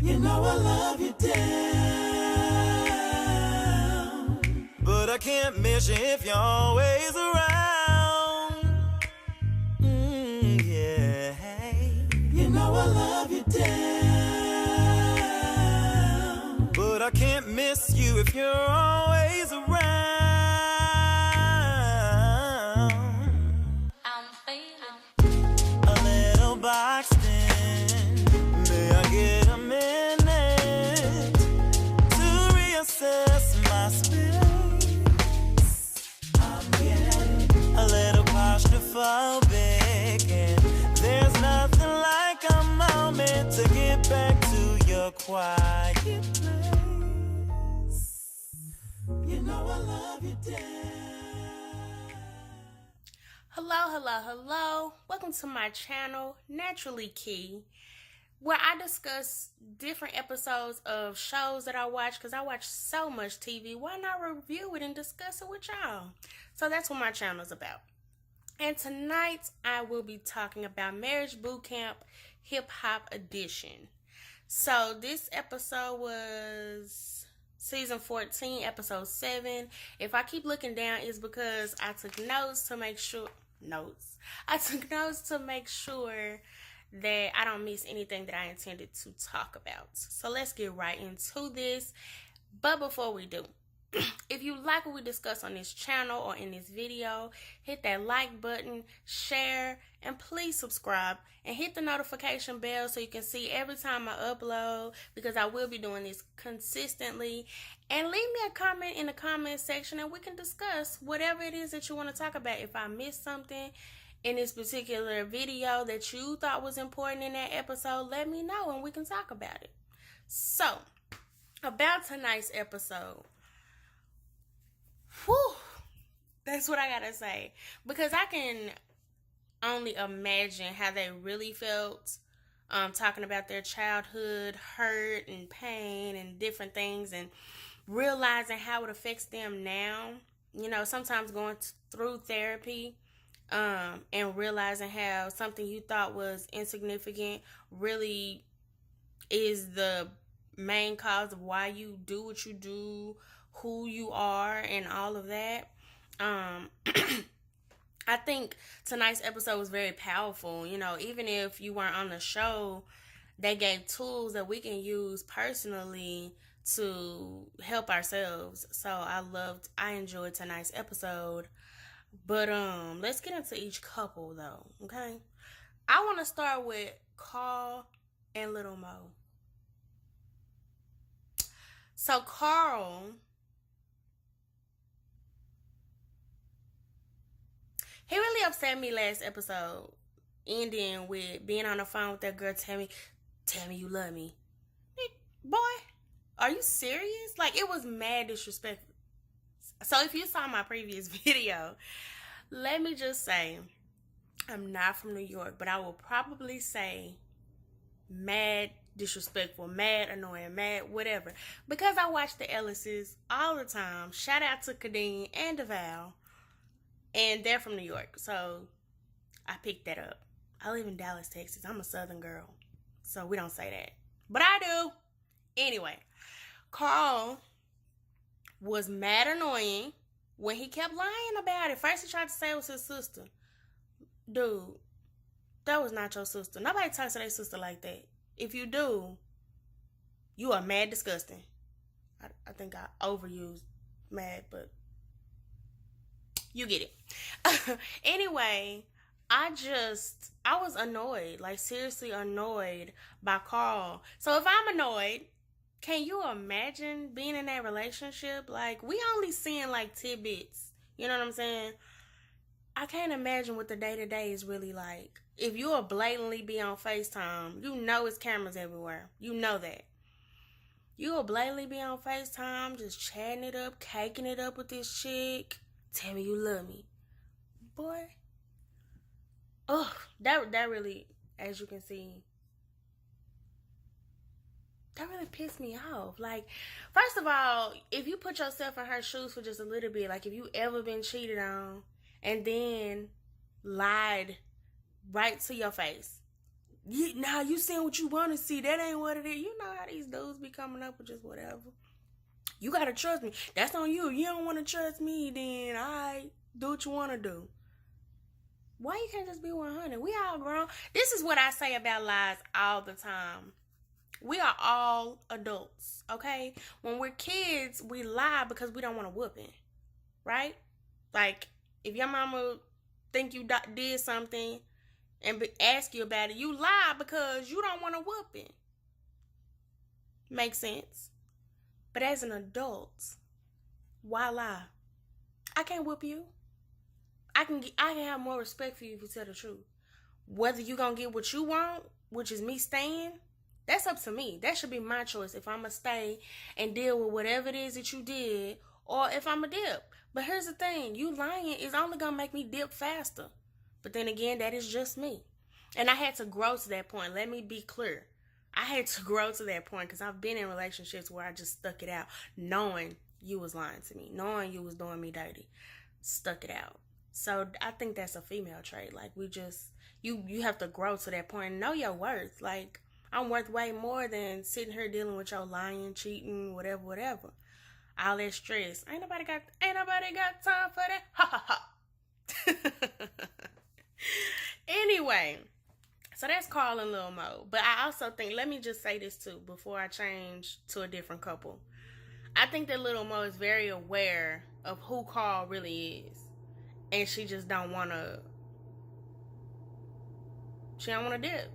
You know I love you down, but I can't miss you if you're always around. Yeah. You know I love you down, but I can't miss you if you're always around. I'm feeling A little boxed in. May I get a minute to reassess my space? I'm getting a little claustrophobic, and there's nothing like a moment to get back to your quiet place. You know I love you, Dad. Hello. Welcome to my channel, Naturally Key, where I discuss different episodes of shows that I watch, because I watch so much TV. Why not review it and discuss it with y'all? So that's what my channel is about. And tonight I will be talking about Marriage Bootcamp Hip Hop Edition. So this episode was season 14, episode 7. If I keep looking down, it's because I took notes to make sure that I don't miss anything that I intended to talk about. So let's get right into this. But before we do, if you like what we discuss on this channel or in this video, hit that like button, share, and please subscribe and hit the notification bell so you can see every time I upload, because I will be doing this consistently. And leave me a comment in the comment section and we can discuss whatever it is that you want to talk about. If I missed something in this particular video that you thought was important in that episode, let me know and we can talk about it. So, about tonight's episode. Whew, that's what I gotta say, because I can only imagine how they really felt talking about their childhood hurt and pain and different things, and realizing how it affects them now. You know, sometimes going through therapy and realizing how something you thought was insignificant really is the main cause of why you do what you do, who you are, and all of that. I think tonight's episode was very powerful. You know, even if you weren't on the show, they gave tools that we can use personally to help ourselves. So I enjoyed tonight's episode. But let's get into each couple though, okay? I want to start with Carl and Little Mo. So Carl, he really upset me last episode, ending with being on the phone with that girl, tell me you love me. Boy, are you serious? Like, it was mad disrespectful. So if you saw my previous video, let me just say, I'm not from New York, but I will probably say mad disrespectful, mad annoying, mad whatever, because I watch the Ellises all the time. Shout out to Kadeen and DeVal, and they're from New York, so I picked that up. I live in Dallas, Texas. I'm a Southern girl, so we don't say that, but I do. Anyway, Carl was mad annoying when he kept lying about it. First he tried to say it was his sister. Dude, that was not your sister. Nobody talks to their sister like that. If you do, you are mad disgusting. I think I overused mad, but you get it. Anyway, I was annoyed. Like, seriously annoyed by Carl. So if I'm annoyed, can you imagine being in that relationship? Like, we only seeing like tidbits. You know what I'm saying? I can't imagine what the day-to-day is really like. If you will blatantly be on FaceTime, you know it's cameras everywhere. You know that. You will blatantly be on FaceTime, just chatting it up, caking it up with this chick. Tell me you love me. Boy. Oh, that really, as you can see, that really pissed me off. Like, first of all, if you put yourself in her shoes for just a little bit, like if you ever been cheated on and then lied right to your face, Now you saying what you want to see. That ain't what it is. You know how these dudes be coming up with just whatever. You gotta trust me. That's on you. If you don't want to trust me, then I do what you want to do. Why you can't just be 100? We all grown. This is what I say about lies all the time. We are all adults, okay? When we're kids, we lie because we don't want a whooping, right? Like, if your mama think you did something and ask you about it, you lie because you don't want a whooping. Makes sense. But as an adult, why lie? I can't whoop you. I can have more respect for you if you tell the truth. Whether you gonna get what you want, which is me staying, that's up to me. That should be my choice if I'm gonna stay and deal with whatever it is that you did, or if I'm gonna dip. But here's the thing, you lying is only gonna make me dip faster. But then again, that is just me. And I had to grow to that point. Let me be clear. I had to grow to that point because I've been in relationships where I just stuck it out, knowing you was lying to me, knowing you was doing me dirty. Stuck it out. So I think that's a female trait. Like, we just, you have to grow to that point and know your worth. Like, I'm worth way more than sitting here dealing with your lying, cheating, whatever. All that stress. Ain't nobody got time for that. Ha ha ha. Anyway, so that's Carl and Lil Mo. But I also think, let me just say this too before I change to a different couple. I think that Lil Mo is very aware of who Carl really is. And she just don't want to, she don't want to dip.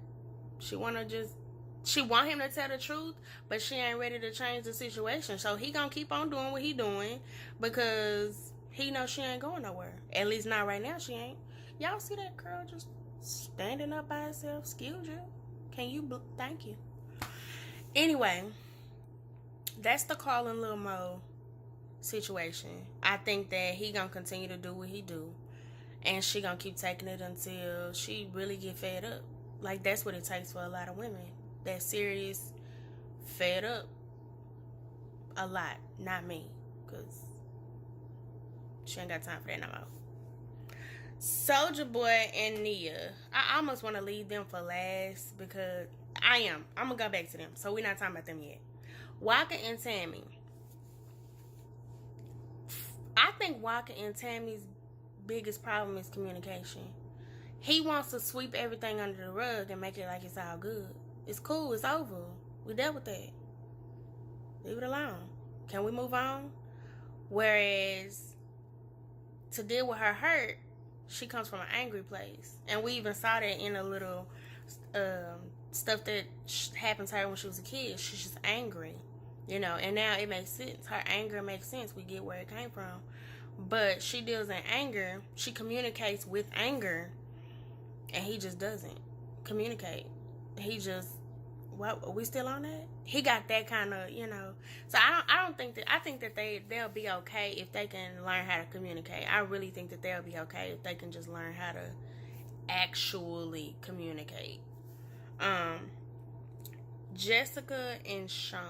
She want him to tell the truth, but she ain't ready to change the situation. So he gonna keep on doing what he doing because he knows she ain't going nowhere. At least not right now, she ain't. Y'all see that girl just standing up by herself? Excuse you. Can you, thank you. Anyway, that's the Carl and Lil Mo situation. I think that he gonna continue to do what he do, and she gonna keep taking it until she really get fed up. Like, that's what it takes for a lot of women. That serious, fed up. A lot. Not me, because she ain't got time for that no more. Soulja Boy and Nia. I almost want to leave them for last because I'm gonna go back to them. So we're not talking about them yet. Waka and Tammy. I think Waka and Tammy's biggest problem is communication. He wants to sweep everything under the rug and make it like it's all good. It's cool. It's over. We dealt with that. Leave it alone. Can we move on? Whereas, to deal with her hurt, she comes from an angry place. And we even saw that in a little stuff that happened to her when she was a kid. She's just angry. You know, and now it makes sense. Her anger makes sense. We get where it came from. But she deals in anger. She communicates with anger. And he just doesn't communicate. He just, what, are we still on that? He got that kind of, you know. So I don't think that, I think that they'll be okay if they can learn how to communicate. I really think that they'll be okay if they can just learn how to actually communicate. Jessica and Sean.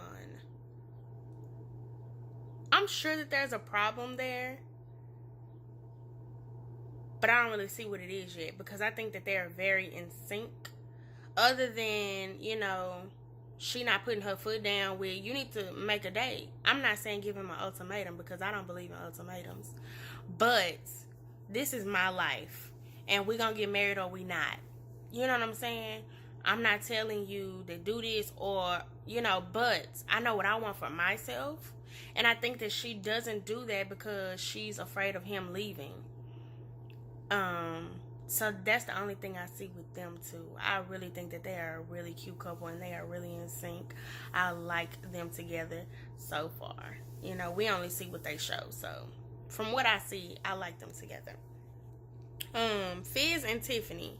I'm sure that there's a problem there, but I don't really see what it is yet because I think that they're very in sync. Other than, you know, she not putting her foot down with, you need to make a date. I'm not saying give him an ultimatum because I don't believe in ultimatums. But this is my life. And we're going to get married or we not. You know what I'm saying? I'm not telling you to do this or, you know, but I know what I want for myself. And I think that she doesn't do that because she's afraid of him leaving. So that's the only thing I see with them two. I really think that they are a really cute couple and they are really in sync. I like them together so far. You know, we only see what they show. So from what I see, I like them together. Fizz and Tiffany.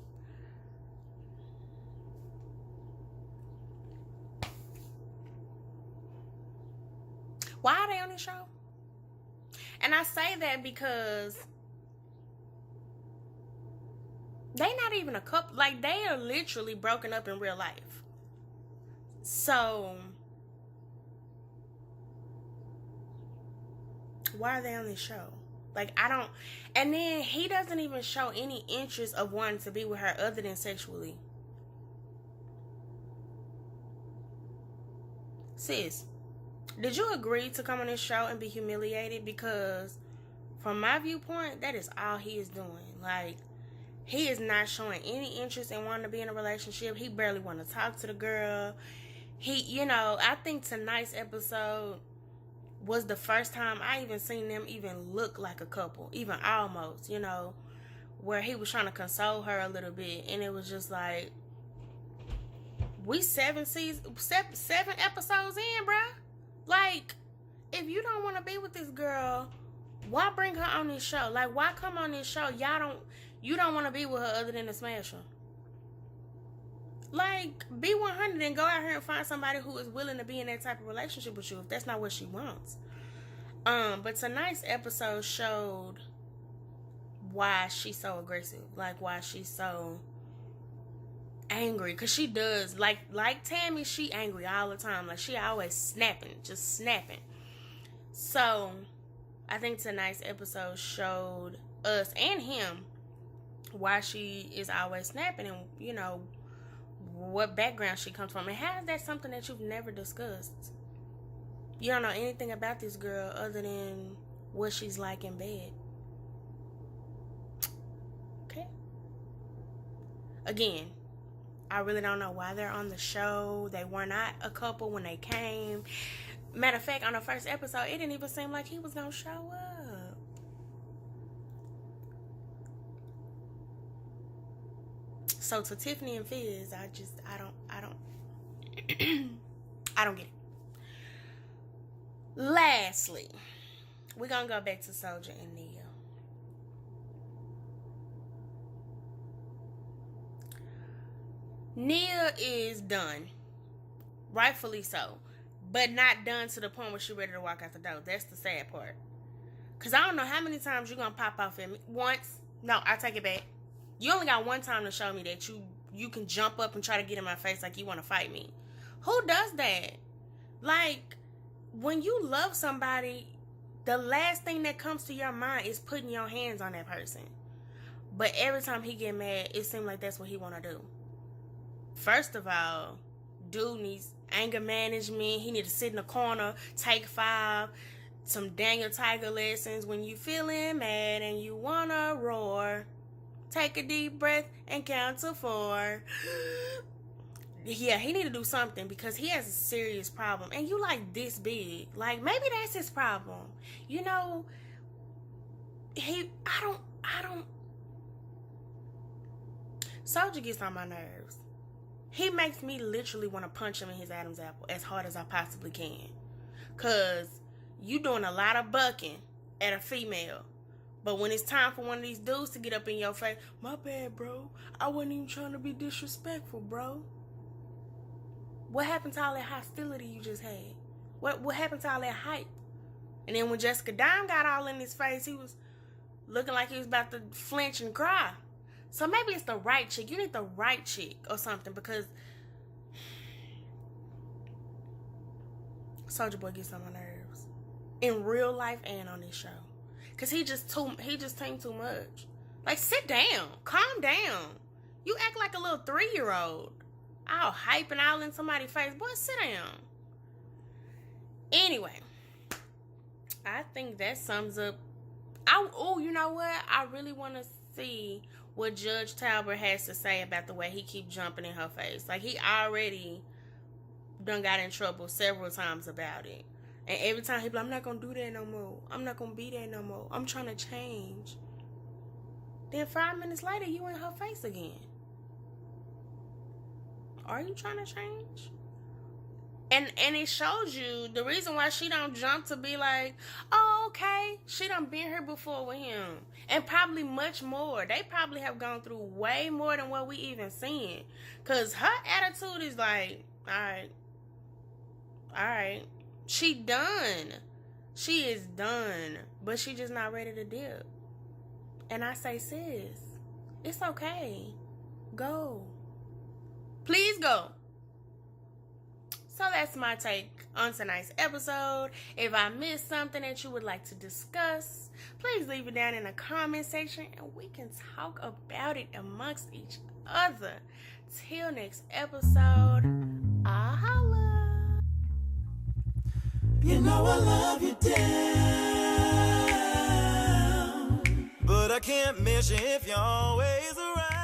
Why are they on the show? And I say that because they not even a couple. Like, they are literally broken up in real life. So, why are they on this show? Like, I don't. And then he doesn't even show any interest of wanting to be with her other than sexually. sis, did you agree to come on this show and be humiliated? Because from my viewpoint, that is all he is doing. Like, he is not showing any interest in wanting to be in a relationship. He barely want to talk to the girl. I think tonight's episode was the first time I even seen them even look like a couple, even almost, where he was trying to console her a little bit, and it was just like, we 7 episodes in, bruh. Like, if you don't want to be with this girl, why bring her on this show? Like, why come on this show? You don't want to be with her other than to smash her. Like, be 100 and go out here and find somebody who is willing to be in that type of relationship with you if that's not what she wants. But tonight's episode showed why she's so aggressive. Like, why she's so angry. Because she does. Like Tammy, she angry all the time. Like, she always snapping. Just snapping. So, I think tonight's episode showed us and him why she is always snapping and, what background she comes from. And how is that something that you've never discussed? You don't know anything about this girl other than what she's like in bed. Okay. Again, I really don't know why they're on the show. They were not a couple when they came. Matter of fact, on the first episode, it didn't even seem like he was going to show up. So to Tiffany and Fizz, I don't I don't get it. Lastly, we're gonna go back to Soldier and Nia. Nia is done. Rightfully so. But not done to the point where she's ready to walk out the door. That's the sad part. Because I don't know how many times you're going to pop off at me. Once. No, I take it back. You only got one time to show me that you can jump up and try to get in my face like you want to fight me. Who does that? Like, when you love somebody, the last thing that comes to your mind is putting your hands on that person. But every time he get mad, it seems like that's what he want to do. First of all, dude needs anger management. He need to sit in the corner, take 5, some Daniel Tiger lessons. When you feeling mad and you want to roar, take a deep breath and count to 4. Yeah, he need to do something because he has a serious problem. And you like this big. Like, maybe that's his problem. I don't. Soldier gets on my nerves. He makes me literally want to punch him in his Adam's apple as hard as I possibly can. Because you doing a lot of bucking at a female. But when it's time for one of these dudes to get up in your face, my bad, bro. I wasn't even trying to be disrespectful, bro. What happened to all that hostility you just had? What happened to all that hype? And then when Jessica Dime got all in his face, he was looking like he was about to flinch and cry. So maybe it's the right chick. You need the right chick or something, because Soulja Boy gets on my nerves in real life and on this show. Cause he just tamed too much. Like, sit down, calm down. You act like a little 3-year-old, all hyping all in somebody's face. Boy, sit down. Anyway, I think that sums up. You know what? I really want to see what Judge Talbot has to say about the way he keep jumping in her face. Like, he already done got in trouble several times about it. And every time he be like, I'm not going to do that no more. I'm not going to be there no more. I'm trying to change. Then 5 minutes later, you in her face again. Are you trying to change? And it shows you the reason why she don't jump to be like, oh, okay. She done been here before with him. And probably much more. They probably have gone through way more than what we even seen. Because her attitude is like, all right. She done. She is done. But she just not ready to dip. And I say, sis, it's okay. Go. Please go. So that's my take on tonight's episode. If I missed something that you would like to discuss, please leave it down in the comment section and we can talk about it amongst each other. Till next episode, holla. You know I love you down, but I can't miss you if you're always around.